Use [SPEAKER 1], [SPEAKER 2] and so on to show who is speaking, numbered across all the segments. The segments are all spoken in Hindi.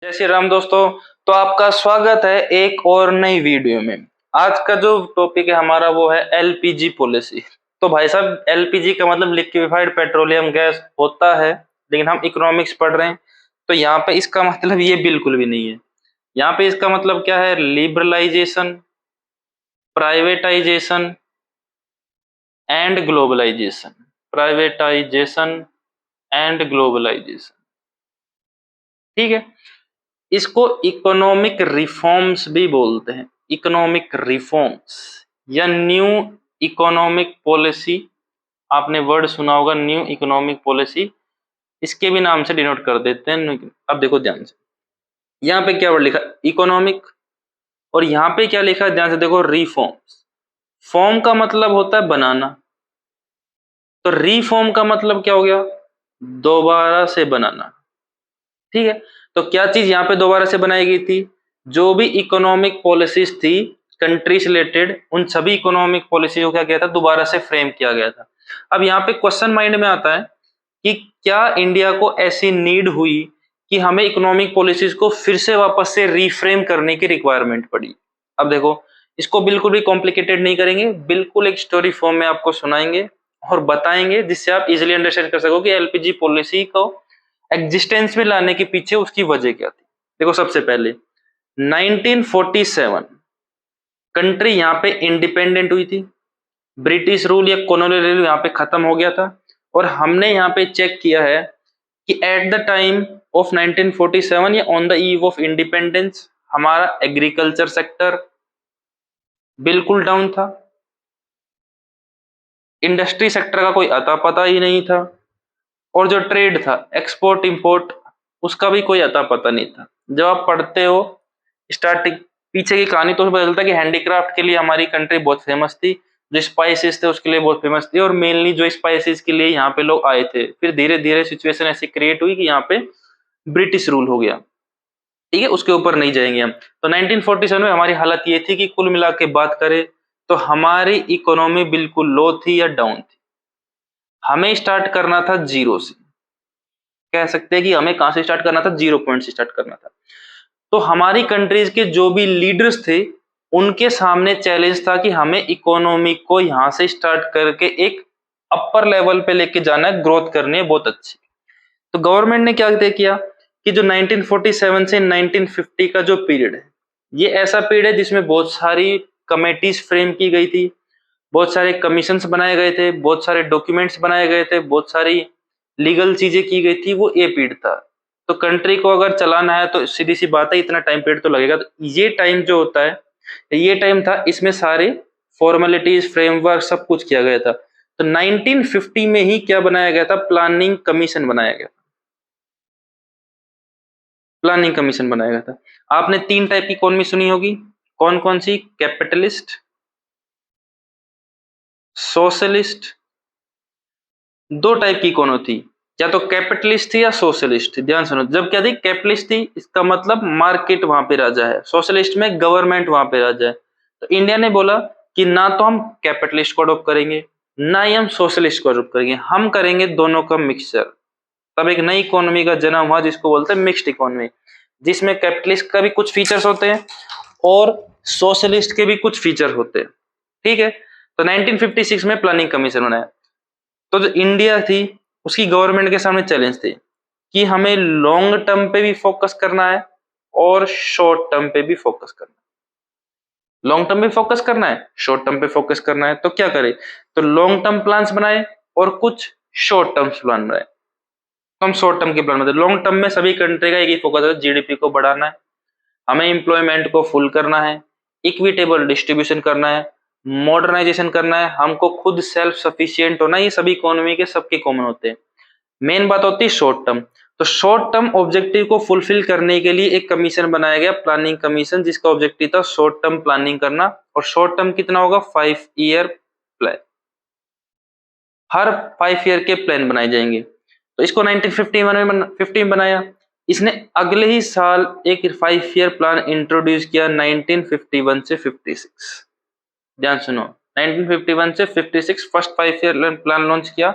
[SPEAKER 1] जय श्री राम दोस्तों। तो आपका स्वागत है एक और नई वीडियो में। आज का जो टॉपिक है हमारा वो है एलपीजी पॉलिसी। तो भाई साहब, एलपीजी का मतलब लिक्विफाइड पेट्रोलियम गैस होता है, लेकिन हम इकोनॉमिक्स पढ़ रहे हैं तो यहाँ पे इसका मतलब ये बिल्कुल भी नहीं है। यहाँ पे इसका मतलब क्या है? Liberalisation, privatisation and globalisation. Privatisation and globalisation, ठीक है। इसको इकोनॉमिक रिफॉर्म्स भी बोलते हैं। इकोनॉमिक रिफॉर्म्स या न्यू इकोनॉमिक पॉलिसी, आपने वर्ड सुना होगा न्यू इकोनॉमिक पॉलिसी, इसके भी नाम से डिनोट कर देते हैं। अब देखो ध्यान से, यहाँ पे क्या वर्ड लिखा? इकोनॉमिक। और यहाँ पे क्या लिखा है? ध्यान से देखो, रिफॉर्म्स। फॉर्म का मतलब होता है बनाना, तो रिफॉर्म का मतलब क्या हो गया? दोबारा से बनाना, ठीक है। तो क्या चीज यहाँ पे दोबारा से बनाई गई थी? जो भी इकोनॉमिक पॉलिसीज थी कंट्री से रिलेटेड, उन सभी इकोनॉमिक पॉलिसी को क्या किया था? दोबारा से फ्रेम किया गया था। अब यहाँ पे क्वेश्चन माइंड में आता है कि क्या इंडिया को ऐसी नीड हुई कि हमें इकोनॉमिक पॉलिसीज को फिर से वापस से रीफ्रेम करने की रिक्वायरमेंट पड़ी? अब देखो, इसको बिल्कुल भी कॉम्प्लिकेटेड नहीं करेंगे, बिल्कुल एक स्टोरी फॉर्म में आपको सुनाएंगे और बताएंगे, जिससे आप इजिली अंडरस्टैंड कर सको कि एलपीजी पॉलिसी को एग्जिस्टेंस में लाने के पीछे उसकी वजह क्या थी। देखो, सबसे पहले 1947 कंट्री यहाँ पे इंडिपेंडेंट हुई थी। ब्रिटिश रूल या कॉलोनियल रूल यहाँ पे खत्म हो गया था। और हमने यहाँ पे चेक किया है कि एट द टाइम ऑफ 1947 या on the eve of independence हमारा एग्रीकल्चर सेक्टर बिल्कुल डाउन था। इंडस्ट्री सेक्टर का कोई अता पता ही नहीं था। और जो ट्रेड था, एक्सपोर्ट इंपोर्ट, उसका भी कोई अता पता नहीं था। जब आप पढ़ते हो स्टार्टिंग पीछे की कहानी, तो पता चलता है कि हैंडीक्राफ्ट के लिए हमारी कंट्री बहुत फेमस थी, जो स्पाइसेस थे उसके लिए बहुत फेमस थी, और मेनली जो स्पाइसेस के लिए यहाँ पे लोग आए थे। फिर धीरे धीरे सिचुएशन ऐसी क्रिएट हुई कि यहाँ पे ब्रिटिश रूल हो गया, ठीक है। उसके ऊपर नहीं जाएंगे हम। तो 1947 में हमारी हालत ये थी कि कुल मिला के बात करें तो हमारी इकोनॉमी बिल्कुल लो थी या डाउन थी। हमें स्टार्ट करना था जीरो से। कह सकते हैं कि हमें कहां से स्टार्ट करना था? 0 पॉइंट से स्टार्ट करना था। तो हमारी कंट्रीज के जो भी लीडर्स थे उनके सामने चैलेंज था कि हमें इकोनॉमी को यहां से स्टार्ट करके एक अपर लेवल पे लेके जाना है, ग्रोथ करनी है बहुत अच्छी। तो गवर्नमेंट ने क्या तय किया कि जो 1947 से 1950 का जो पीरियड है, ये ऐसा पीरियड है जिसमें बहुत सारी कमेटीज फ्रेम की गई थी, बहुत सारे कमीशंस बनाए गए थे, बहुत सारे डॉक्यूमेंट्स बनाए गए थे, बहुत सारी लीगल चीजें की गई थी। वो ए पीरियड था। तो कंट्री को अगर चलाना है तो सीधी सी बात है, इतना टाइम पीरियड तो लगेगा। तो ये टाइम जो होता है, ये टाइम था, इसमें सारे फॉर्मेलिटीज, फ्रेमवर्क, सब कुछ किया गया था। तो 1950 में ही क्या बनाया गया था? प्लानिंग कमीशन बनाया गया। प्लानिंग कमीशन बनाया गया था। आपने 3 टाइप की इकोनॉमी सुनी होगी, कौन कौन सी? Capitalist, socialist. 2 टाइप की इकोनॉमी थी, या तो कैपिटलिस्ट थी या सोशलिस्ट थी। ध्यान सुनो, जब क्या थी? कैपिटलिस्ट थी, इसका मतलब मार्केट वहां पे राजा है। सोशलिस्ट में गवर्नमेंट वहां पे राजा है। तो इंडिया ने बोला कि ना तो हम कैपिटलिस्ट को अडॉप्ट करेंगे, ना ही हम सोशलिस्ट को अडॉप्ट करेंगे, हम करेंगे दोनों का मिक्सचर। तब एक नई इकोनॉमी का जन्म हुआ जिसको बोलते हैं मिक्स्ड इकोनॉमी, जिसमें कैपिटलिस्ट का भी कुछ फीचर्स होते हैं और सोशलिस्ट के भी कुछ फीचर होते हैं, ठीक है। तो 1956 में प्लानिंग कमीशन बनाया। तो जो इंडिया थी उसकी गवर्नमेंट के सामने चैलेंज थे कि हमें लॉन्ग टर्म पे भी फोकस करना है और शॉर्ट टर्म पे भी फोकस करना है। लॉन्ग टर्म पे फोकस करना है, शॉर्ट टर्म पे फोकस करना है, तो क्या करें? तो लॉन्ग टर्म प्लान्स बनाए और कुछ शॉर्ट टर्म प्लान बनाए। तो हम शॉर्ट टर्म के प्लान बनाते, लॉन्ग टर्म में सभी कंट्री का एक ही फोकस है, जीडीपी को बढ़ाना है, हमें एम्प्लॉयमेंट को फुल करना है, इक्विटेबल डिस्ट्रीब्यूशन करना है, मॉडर्नाइजेशन करना है, हमको खुद सेल्फ सफिशिएंट होना। ये सभी इकोनॉमी के सबके कॉमन होते हैं। मेन बात होती है शॉर्ट टर्म। तो शॉर्ट टर्म ऑब्जेक्टिव को फुलफिल करने के लिए एक कमीशन बनाया गया, प्लानिंग कमीशन, जिसका ऑब्जेक्टिव था शॉर्ट टर्म प्लानिंग करना। और शॉर्ट टर्म कितना होगा? 5 ईयर प्लान। हर 5 ईयर के प्लान बनाए जाएंगे। तो इसको 1951 में 50 में बनाया। इसने अगले ही साल एक 5 ईयर प्लान इंट्रोड्यूस किया 1951 से 56। ध्यान सुनो, 1951 से 56 फर्स्ट 5 ईयर प्लान लॉन्च किया।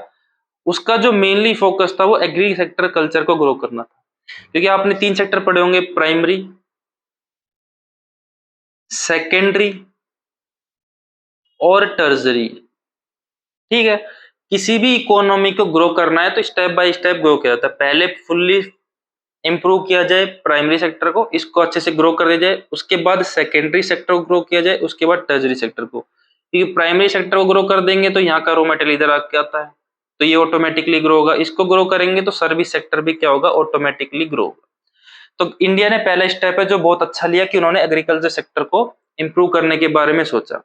[SPEAKER 1] उसका जो मेनली फोकस था वो एग्री सेक्टर कल्चर को ग्रो करना था। क्योंकि आपने 3 सेक्टर पढ़े होंगे, प्राइमरी, सेकेंडरी और टर्जरी। ठीक है, किसी भी इकोनॉमी को ग्रो करना है तो स्टेप बाय स्टेप ग्रो किया जाता है। पहले फुल्ली इंप्रूव किया जाए प्राइमरी सेक्टर को, इसको अच्छे से ग्रो कर दिया जाए, उसके बाद सेकेंडरी सेक्टर को ग्रो किया जाए, उसके बाद टर्जरी सेक्टर को। क्योंकि प्राइमरी सेक्टर को ग्रो कर देंगे तो यहाँ का रॉ मटेरियल इधर आके आता है, तो ये ऑटोमेटिकली ग्रो होगा। इसको ग्रो करेंगे तो सर्विस सेक्टर भी क्या होगा, ऑटोमेटिकली ग्रो होगा। तो इंडिया ने पहला स्टेप है जो बहुत अच्छा लिया कि उन्होंने एग्रीकल्चर सेक्टर को इंप्रूव करने के बारे में सोचा।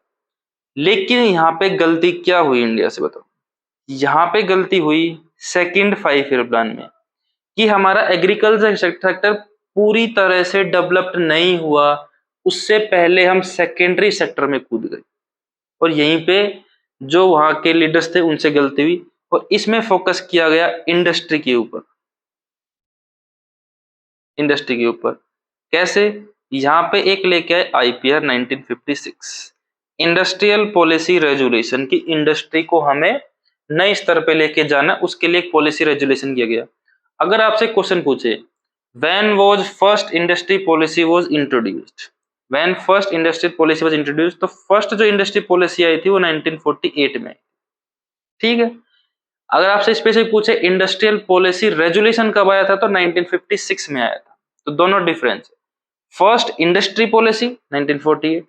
[SPEAKER 1] लेकिन यहाँ पे गलती क्या हुई इंडिया से, बताओ। यहाँ पे गलती हुई सेकंड 5 ईयर प्लान में, कि हमारा एग्रीकल्चर सेक्टर पूरी तरह से डेवलप्ड नहीं हुआ, उससे पहले हम सेकेंडरी सेक्टर में कूद गए। और यहीं पे जो वहां के लीडर्स थे उनसे गलती हुई, और इसमें फोकस किया गया इंडस्ट्री के ऊपर। इंडस्ट्री के ऊपर कैसे, यहाँ पे एक लेके आए आईपीआर 1956, इंडस्ट्रियल पॉलिसी रेजुलेशन, की इंडस्ट्री को हमें नए स्तर पे लेके जाना, उसके लिए एक पॉलिसी रेजुलेशन किया गया। अगर आपसे क्वेश्चन पूछे when was first industry policy was introduced, when first industry policy was introduced, तो फर्स्ट जो इंडस्ट्री पॉलिसी आई थी वो 1948 में। ठीक है, अगर आपसे स्पेसिफिक पूछे इंडस्ट्रियल पॉलिसी रेजुलेशन कब आया था, तो 1956 में आया था। तो दोनों डिफरेंस है, first industry policy 1948,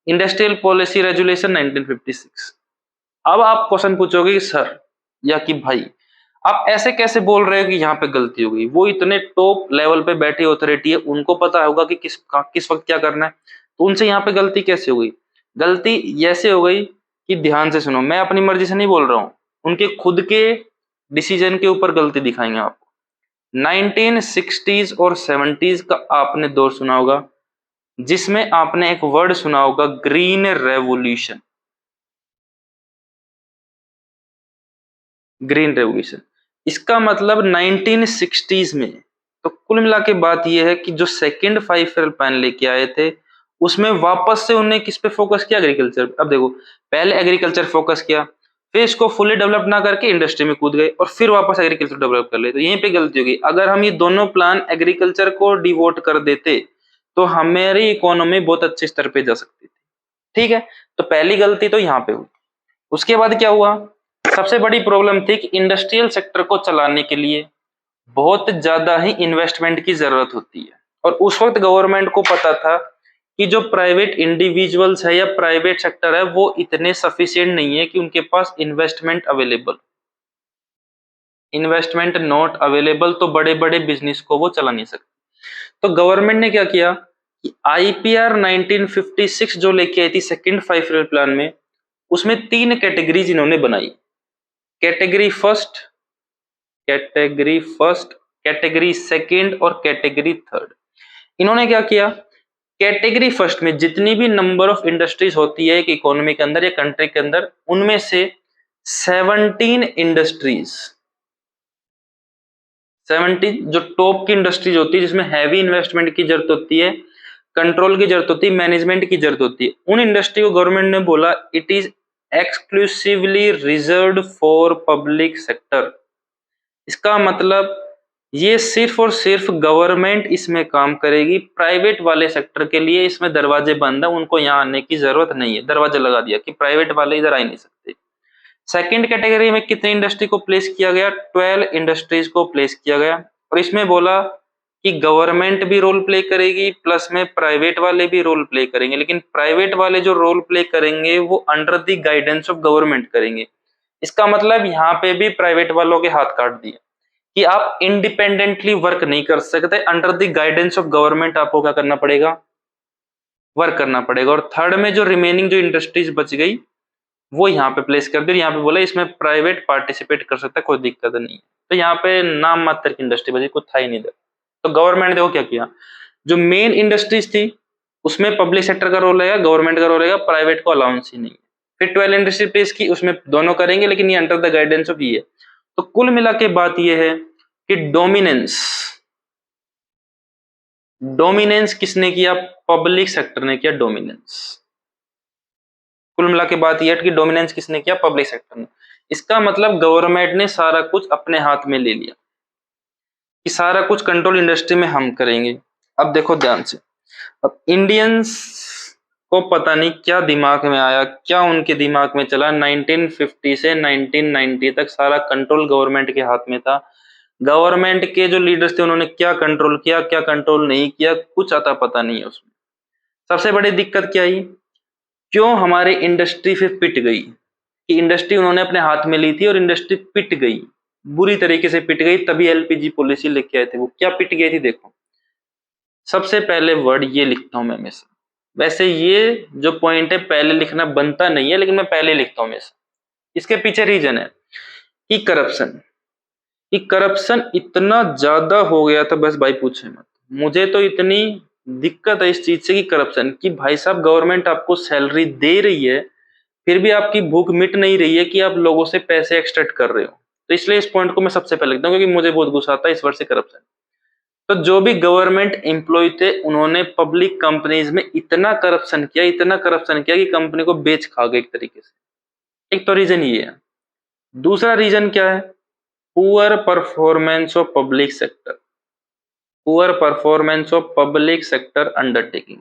[SPEAKER 1] industrial policy resolution 1956। अब आप क्वेश्चन पूछोगे कि सर या कि भाई आप ऐसे कैसे बोल रहे हो कि यहाँ पे गलती हो गई, वो इतने टॉप लेवल पे बैठी ऑथोरिटी है, उनको पता होगा कि किस वक्त क्या करना है, तो उनसे यहाँ पे गलती कैसे हो गई। गलती ऐसे हो गई कि ध्यान से सुनो, मैं अपनी मर्जी से नहीं बोल रहा हूँ, उनके खुद के डिसीजन के ऊपर गलती दिखाएंगे आपको। 1960s और 70s का आपने दौर सुना होगा, जिसमें आपने एक वर्ड सुना होगा, ग्रीन रेवोल्यूशन। ग्रीन रेवोल्यूशन, इसका मतलब 1960s में। तो कुल मिला के बात यह है कि जो सेकंड 5 ईयर प्लान लेके आए थे, उसमें वापस से उन्हें किस पे फोकस किया, एग्रीकल्चर। अब देखो, पहले एग्रीकल्चर फोकस किया, फिर इसको फुली डेवलप ना करके इंडस्ट्री में कूद गए, और फिर वापस एग्रीकल्चर डेवलप कर ले, तो यहीं पे गलती होगी। अगर हम ये दोनों प्लान एग्रीकल्चर को डिवोट कर देते तो हमारी इकोनॉमी बहुत अच्छे स्तर पे जा सकती थी। ठीक है, तो पहली गलती तो यहाँ पे हुई। उसके बाद क्या हुआ, सबसे बड़ी प्रॉब्लम थी कि इंडस्ट्रियल सेक्टर को चलाने के लिए बहुत ज्यादा ही इन्वेस्टमेंट की जरूरत होती है, और उस वक्त गवर्नमेंट को पता था कि जो प्राइवेट इंडिविजुअल्स है या प्राइवेट सेक्टर है वो इतने सफिशिएंट नहीं है कि उनके पास investment available, investment not available, तो बड़े बड़े बिजनेस को वो चला नहीं सकते। तो गवर्नमेंट ने क्या किया कि आईपीआर 1956 जो लेके आई थी सेकंड 5 ईयर प्लान में, उसमें 3 कैटेगरीज इन्होंने बनाई, category first, category first, category second और कैटेगरी थर्ड। इन्होंने क्या किया, कैटेगरी फर्स्ट में जितनी भी नंबर ऑफ इंडस्ट्रीज होती है एक इकोनॉमी के अंदर या कंट्री के अंदर, उनमें से 17 इंडस्ट्रीज, 70 जो टॉप की इंडस्ट्रीज होती है जिसमें हैवी इन्वेस्टमेंट की जरूरत होती है, कंट्रोल की जरूरत होती है, मैनेजमेंट की जरूरत होती है, उन इंडस्ट्री को गवर्नमेंट ने बोला it is exclusively reserved for public sector. इसका मतलब ये सिर्फ और सिर्फ गवर्नमेंट इसमें काम करेगी, प्राइवेट वाले सेक्टर के लिए इसमें दरवाजे बंद है, उनको यहाँ आने की जरूरत नहीं है, दरवाजा लगा दिया कि प्राइवेट वाले इधर आ ही नहीं सकते। सेकंड कैटेगरी में कितनी इंडस्ट्री को प्लेस किया गया, 12 इंडस्ट्रीज को प्लेस किया गया, और इसमें बोला कि गवर्नमेंट भी रोल प्ले करेगी प्लस में प्राइवेट वाले भी रोल प्ले करेंगे, लेकिन प्राइवेट वाले जो रोल प्ले करेंगे वो under the guidance of government करेंगे। इसका मतलब यहाँ पे भी प्राइवेट वालों के हाथ काट दिए कि आप इंडिपेंडेंटली वर्क नहीं कर सकते, under the guidance of government आपको क्या करना पड़ेगा, वर्क करना पड़ेगा। और थर्ड में जो रिमेनिंग जो इंडस्ट्रीज बच गई वो यहाँ पे प्लेस कर दी, यहाँ पे बोला इसमें प्राइवेट पार्टिसिपेट कर सकता है, कोई दिक्कत नहीं है। तो यहाँ पे नाम मात्र की इंडस्ट्री बची, कुछ था ही नहीं। तो गवर्नमेंट ने देखो क्या किया, जो मेन इंडस्ट्रीज थी उसमें पब्लिक सेक्टर का रोल रहेगा, गवर्नमेंट का रोल रहेगा, प्राइवेट को अलाउंस ही नहीं। फिर 12 इंडस्ट्री प्लेस की, उसमें दोनों करेंगे लेकिन ये अंडर द गाइडेंस ऑफ ये। तो कुल मिला के बात ये है कि डोमिनेंस, डोमिनेंस किसने किया, पब्लिक सेक्टर ने किया डोमिनेंस। कुल मिला के बात यह है कि डोमिनेंस किसने किया, पब्लिक सेक्टर ने। इसका मतलब गवर्नमेंट ने सारा कुछ अपने हाथ में ले लिया। कि सारा कुछ कंट्रोल इंडस्ट्री में हम करेंगे। अब देखो ध्यान से, अब इंडियंस को पता नहीं क्या दिमाग में आया, क्या उनके दिमाग में चला, 1950 से 1990 तक सारा कंट्रोल गवर्नमेंट के हाथ में था। गवर्नमेंट के जो लीडर्स थे उन्होंने क्या कंट्रोल किया, क्या कंट्रोल नहीं किया, कुछ अता पता नहीं है उसमें। सबसे बड़ी दिक्कत क्या आई, क्यों हमारी इंडस्ट्री फिर पिट गई, कि इंडस्ट्री उन्होंने अपने हाथ में ली थी और इंडस्ट्री पिट गई, बुरी तरीके से पिट गई। तभी एलपीजी पॉलिसी लेके आए थे। वो क्या पिट गई थी, देखो सबसे पहले वर्ड ये लिखता हूं मैं हमेशा। वैसे ये जो पॉइंट है पहले लिखना बनता नहीं है, लेकिन मैं पहले लिखता हूं हमेशा। इसके पीछे रीजन है कि करप्शन, कि करप्शन इतना ज्यादा हो गया था, बस भाई पूछे मत। मुझे तो इतनी दिक्कत है इस चीज से कि करप्शन, कि भाई साहब गवर्नमेंट आपको सैलरी दे रही है, फिर भी आपकी भूख मिट नहीं रही है कि आप लोगों से पैसे एक्सट्रैक्ट कर रहे हो। तो इसलिए इस पॉइंट को मैं सबसे पहले लिखता हूँ, क्योंकि मुझे बहुत गुस्सा आता है इस वर्ड से, करप्शन। तो जो भी गवर्नमेंट एम्प्लॉय थे उन्होंने पब्लिक कंपनीज में इतना करप्शन किया, इतना करप्शन किया कि कंपनी को बेच खा गए एक तरीके से। एक तो रीजन ये है। दूसरा रीजन क्या है, poor performance of public sector, poor performance of public sector undertaking.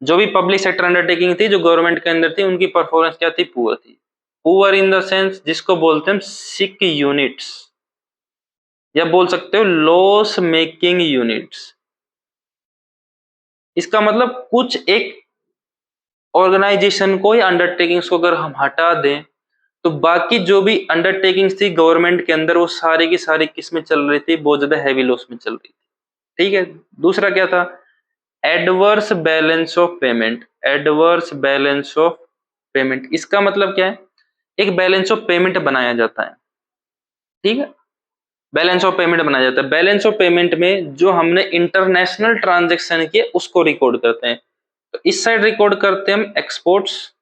[SPEAKER 1] जो भी पब्लिक सेक्टर अंडरटेकिंग थी जो गवर्नमेंट के अंदर थी, उनकी परफॉर्मेंस क्या थी, पुअर थी। पुअर इन द सेंस जिसको बोलते हैं सिक यूनिट्स, या बोल सकते हो लॉस मेकिंग यूनिट्स। इसका मतलब कुछ एक ऑर्गेनाइजेशन को या अंडरटेकिंग्स को अगर हम हटा दें, तो बाकी जो भी अंडरटेकिंग्स थी गवर्नमेंट के अंदर, वो सारी की सारी किस में चल रही थी, बहुत ज्यादा हैवी लॉस में चल रही थी। ठीक है। दूसरा क्या था, adverse balance of payment, adverse balance of payment. इसका मतलब क्या है, एक बैलेंस ऑफ पेमेंट बनाया जाता है। ठीक है, बैलेंस ऑफ पेमेंट बनाया जाता है। बैलेंस ऑफ पेमेंट में जो हमने इंटरनेशनल ट्रांजेक्शन किए उसको रिकॉर्ड करते हैं। तो इस साइड रिकॉर्ड करते हैं हम एक्सपोर्ट्स,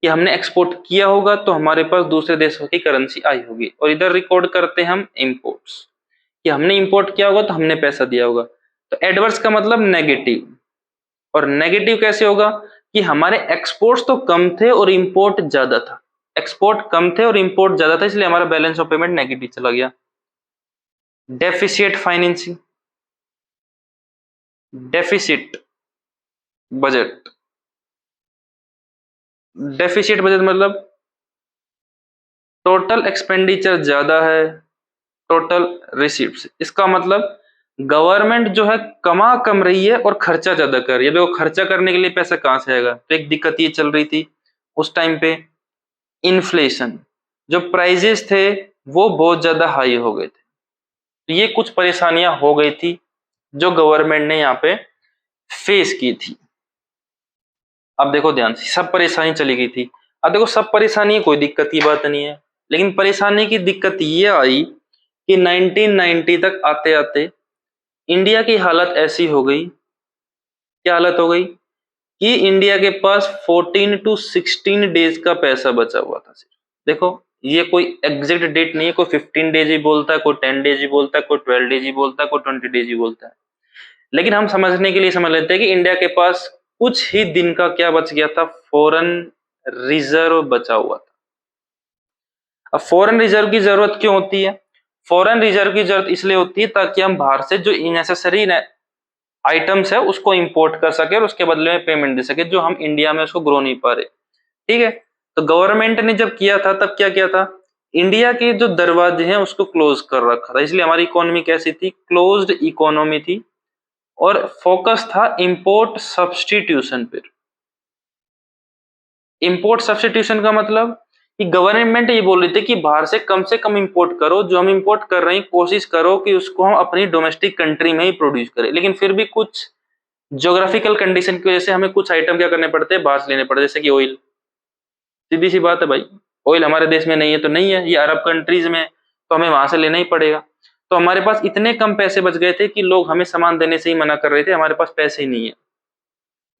[SPEAKER 1] कि हमने एक्सपोर्ट किया होगा तो हमारे पास दूसरे देशों की करेंसी आई होगी, और इधर रिकॉर्ड करते हैं हम इंपोर्ट्स, कि हमने इंपोर्ट किया होगा तो हमने पैसा दिया होगा। तो एडवर्स का मतलब नेगेटिव, और नेगेटिव कैसे होगा, कि हमारे एक्सपोर्ट्स तो कम थे और इंपोर्ट ज्यादा था, एक्सपोर्ट कम थे और इंपोर्ट ज्यादा था, इसलिए हमारा बैलेंस ऑफ पेमेंट नेगेटिव चला गया। Deficit financing, deficit budget, deficit budget मतलब टोटल एक्सपेंडिचर ज्यादा है, टोटल रिसीट्स। इसका मतलब गवर्नमेंट जो है कमा कम रही है और खर्चा ज्यादा कर रही है। देखो खर्चा करने के लिए पैसा कहां से आएगा, तो एक दिक्कत ये चल रही थी उस टाइम पे, इन्फ्लेशन, जो प्राइजेस थे वो बहुत ज्यादा हाई हो गए थे। तो ये कुछ परेशानियां हो गई थी जो गवर्नमेंट ने यहाँ पे फेस की थी। अब देखो ध्यान से, सब परेशानी चली गई थी। अब देखो सब परेशानी, कोई दिक्कत की बात नहीं है, लेकिन परेशानी की दिक्कत ये आई कि 1990 तक आते आते इंडिया की हालत ऐसी हो गई, क्या हालत हो गई, कि इंडिया के पास 14 टू 16 डेज का पैसा बचा हुआ था सिर्फ। देखो ये कोई एग्जैक्ट डेट नहीं है, कोई 15 डेज ही बोलता है, कोई 10 डेज ही बोलता है, कोई 12 डेज ही बोलता है, कोई 20 डेज ही बोलता है, लेकिन हम समझने के लिए समझ लेते हैं कि इंडिया के पास कुछ ही दिन का क्या बच गया था, फॉरेन रिजर्व बचा हुआ था। अब फॉरेन रिजर्व की जरूरत क्यों होती है, फॉरेन रिजर्व की जरूरत इसलिए होती है ताकि हम बाहर से जो इनेसेसरी आइटम्स है उसको इंपोर्ट कर सके और उसके बदले में पेमेंट दे सके, जो हम इंडिया में उसको ग्रो नहीं पा रहे। ठीक है, तो गवर्नमेंट ने जब किया था तब क्या किया था, इंडिया के जो दरवाजे हैं उसको क्लोज कर रखा था। इसलिए हमारी इकोनॉमी कैसी थी, क्लोज्ड इकोनॉमी थी, और फोकस था इंपोर्ट सब्सटीट्यूशन पर। इंपोर्ट सब्सटीट्यूशन का मतलब कि गवर्नमेंट ये बोल रही थी कि बाहर से कम इंपोर्ट करो, जो हम इंपोर्ट कर रहे हैं कोशिश करो कि उसको हम अपनी डोमेस्टिक कंट्री में ही प्रोड्यूस करें। लेकिन फिर भी कुछ ज्योग्राफिकल कंडीशन की वजह से हमें कुछ आइटम क्या करने पड़ते हैं, बाहर से लेने पड़ते हैं, जैसे कि ऑयल। सीधी सी बात है भाई, ऑयल हमारे देश में नहीं है तो नहीं है, ये अरब कंट्रीज में, तो हमें वहां से लेना ही पड़ेगा। तो हमारे पास इतने कम पैसे बच गए थे कि लोग हमें सामान देने से ही मना कर रहे थे, हमारे पास पैसे ही नहीं है।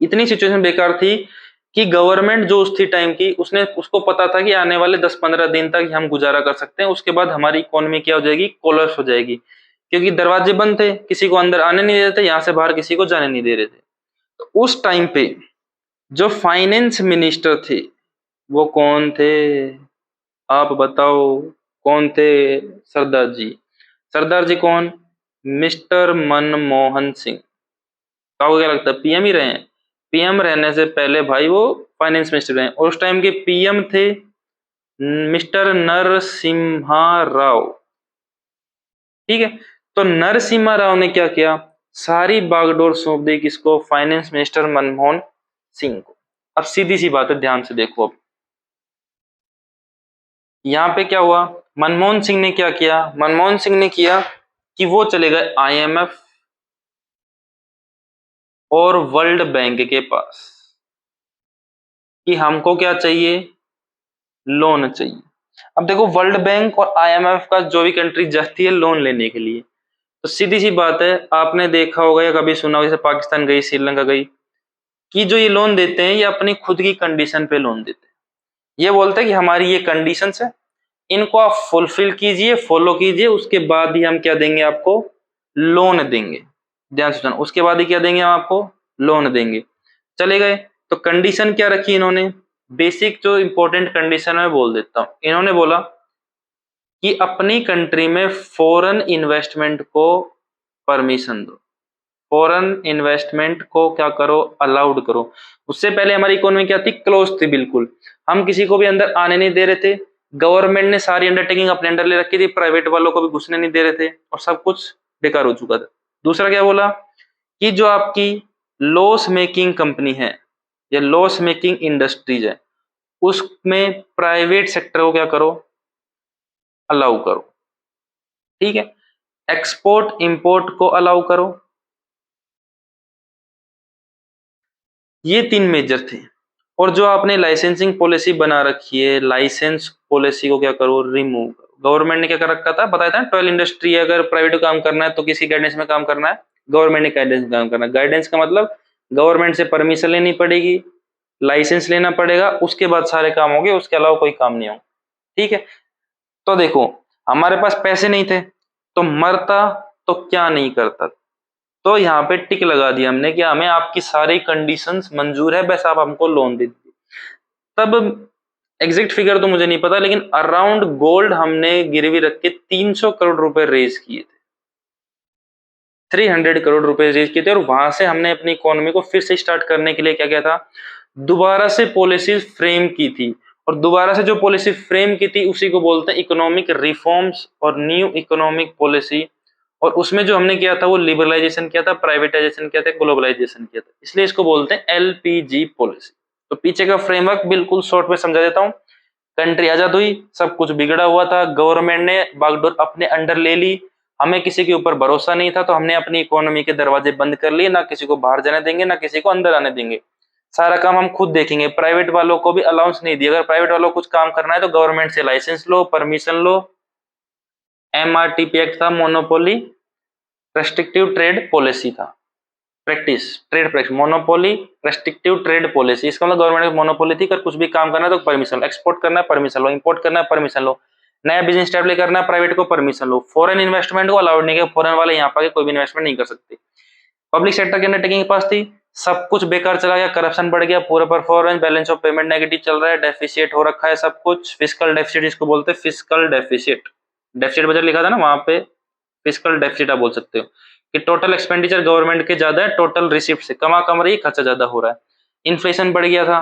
[SPEAKER 1] इतनी सिचुएशन बेकार थी कि गवर्नमेंट जो उस थी टाइम की, उसने उसको पता था कि आने वाले 10-15 दिन तक हम गुजारा कर सकते हैं, उसके बाद हमारी इकोनॉमी क्या हो जाएगी, कोलैप्स हो जाएगी, क्योंकि दरवाजे बंद थे, किसी को अंदर आने नहीं दे रहे थे, यहाँ से बाहर किसी को जाने नहीं दे रहे थे। तो उस टाइम पे जो फाइनेंस मिनिस्टर थे वो कौन थे, आप बताओ कौन थे, सरदार जी। सरदार जी कौन, मिस्टर मनमोहन सिंह। तो आपको क्या लगता है पीएम ही रहे हैं? पीएम रहने से पहले भाई वो फाइनेंस मिनिस्टर रहे, और उस टाइम के पीएम थे मिस्टर नरसिम्हा राव। ठीक है, तो नरसिम्हा राव ने क्या किया, सारी बागडोर सौंप दी किसको, फाइनेंस मिनिस्टर मनमोहन सिंह को। अब सीधी सी बात है, ध्यान से देखो। अब यहाँ पे क्या हुआ, मनमोहन सिंह ने क्या किया, मनमोहन सिंह ने किया कि वो चले गए आईएमएफ और वर्ल्ड बैंक के पास कि हमको क्या चाहिए, लोन चाहिए। अब देखो वर्ल्ड बैंक और आईएमएफ का जो भी कंट्री जाती है लोन लेने के लिए, तो सीधी सी बात है, आपने देखा होगा या कभी सुना होगा, जैसे पाकिस्तान गई, श्रीलंका गई, कि जो ये लोन देते हैं ये अपनी खुद की कंडीशन पे लोन देते हैं। ये बोलते हैं कि हमारी ये कंडीशंस है, इनको आप फुलफिल कीजिए, फॉलो कीजिए, उसके बाद ही हम क्या देंगे आपको, लोन देंगे। ध्यान से सुनो, उसके बाद ही क्या देंगे हम आपको, लोन देंगे। चले गए, तो कंडीशन क्या रखी इन्होंने, बेसिक जो इंपॉर्टेंट कंडीशन है बोल देता हूं। इन्होंने बोला कि अपनी कंट्री में फॉरेन इन्वेस्टमेंट को परमिशन दो, फॉरेन इन्वेस्टमेंट को क्या करो, अलाउड करो। उससे पहले हमारी इकोनॉमी क्या थी, क्लोज थी बिल्कुल, हम किसी को भी अंदर आने नहीं दे रहे थे, गवर्नमेंट ने सारी अंडरटेकिंग अपने अंडर ले रखी थी, प्राइवेट वालों को भी घुसने नहीं दे रहे थे, और सब कुछ बेकार हो चुका था। दूसरा क्या बोला कि जो आपकी लॉस मेकिंग कंपनी है या लॉस मेकिंग इंडस्ट्रीज है, उसमें प्राइवेट सेक्टर को क्या करो, अलाउ करो। ठीक है, एक्सपोर्ट इंपोर्ट को अलाउ करो। ये 3 मेजर थे। और जो आपने लाइसेंसिंग पॉलिसी बना रखी है, लाइसेंस पॉलिसी को क्या करो, रिमूव करो। गवर्नमेंट ने क्या कर रखा था, बताया था ना, 12 इंडस्ट्री है, अगर प्राइवेट को काम करना है तो किसी गाइडेंस में काम करना है, गवर्नमेंट ने गाइडेंस में काम करना है। गाइडेंस का मतलब गवर्नमेंट से परमिशन लेनी पड़ेगी, लाइसेंस लेना पड़ेगा, उसके बाद सारे काम होंगे, उसके अलावा कोई काम नहीं होगा। ठीक है, तो देखो हमारे पास पैसे नहीं थे तो मरता तो क्या नहीं करता, तो यहाँ पे टिक लगा दिया हमने कि हमें आपकी सारी कंडीशंस मंजूर है, बस आप हमको लोन दे दीजिए। तब एग्जैक्ट फिगर तो मुझे नहीं पता, लेकिन अराउंड गोल्ड हमने गिरवी रख के 300 करोड़ रुपए रेज किए थे, 300 करोड़ रुपए रेज किए थे। और वहां से हमने अपनी इकोनॉमी को फिर से स्टार्ट करने के लिए क्या किया था, दोबारा से पॉलिसीज फ्रेम की थी। और दोबारा से जो पॉलिसी फ्रेम की थी उसी को बोलते हैं इकोनॉमिक रिफॉर्म्स और न्यू इकोनॉमिक पॉलिसी। और उसमें जो हमने किया था वो लिबरलाइजेशन किया था, प्राइवेटाइजेशन किया था, ग्लोबलाइजेशन किया था, इसलिए इसको बोलते हैं एलपीजी पॉलिसी। तो पीछे का फ्रेमवर्क बिल्कुल शॉर्ट में समझा देता हूँ। कंट्री आजाद हुई, सब कुछ बिगड़ा हुआ था, गवर्नमेंट ने बागडोर अपने अंडर ले ली, हमें किसी के ऊपर भरोसा नहीं था, तो हमने अपनी इकोनॉमी के दरवाजे बंद कर लिए, ना किसी को बाहर जाने देंगे ना किसी को अंदर आने देंगे, सारा काम हम खुद देखेंगे, प्राइवेट वालों को भी अलाउंस नहीं दिया। अगर प्राइवेट वालों को कुछ काम करना है तो गवर्नमेंट से लाइसेंस लो, परमिशन लो। एमआरटीपी एक्ट था, मोनोपोली रेस्ट्रिक्टिव ट्रेड पॉलिसी था, practice trade practice, monopoly restrictive trade policy. इसका मतलब गवर्नमेंट की मोनोपोली थी, अगर कुछ भी काम करना है तो परमिशन लो, एक्सपोर्ट करना है परमिशन लो, इंपोर्ट करना है परमिशन लो, नया बिजनेस स्टैब्लिश करना है प्राइवेट को परमिशन लो। फॉरेन इन्वेस्टमेंट को अलाउड नहीं किया, फॉरेन वाले यहाँ पर कोई भी इन्वेस्टमेंट नहीं कर सकते। पब्लिक सेक्टर की अंडरटेकिंग के पास थी, सब कुछ बेकार चला गया, करप्शन बढ़ गया, पूरा performance, balance of payment negative चल रहा है, डेफिसिट हो रखा है सब कुछ, फिस्कल डेफिसिट इसको बोलते हैं, फिस्कल डेफिसिट, डेफिसिट बजट लिखा था ना वहां पे, फिस्कल डेफिसिट आप बोल सकते हो कि टोटल एक्सपेंडिचर गवर्नमेंट के ज्यादा है, टोटल रिसिप्ट से कमा कम रही, खर्चा ज्यादा हो रहा है, इन्फ्लेशन बढ़ गया था।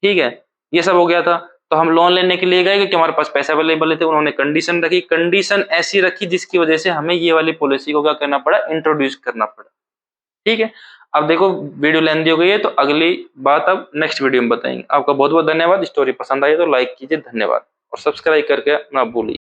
[SPEAKER 1] ठीक है, ये सब हो गया था, तो हम लोन लेने के लिए गए क्योंकि हमारे पास पैसे अवेलेबल थे। उन्होंने कंडीशन रखी, कंडीशन ऐसी रखी जिसकी वजह से हमें ये वाली पॉलिसी को क्या करना पड़ा, इंट्रोड्यूस करना पड़ा। ठीक है, अब देखो वीडियो लेंदी हो गई है, तो अगली बात अब नेक्स्ट वीडियो में बताएंगे। आपका बहुत बहुत धन्यवाद। स्टोरी पसंद आई तो लाइक कीजिए, धन्यवाद, और सब्सक्राइब करके ना भूलिए।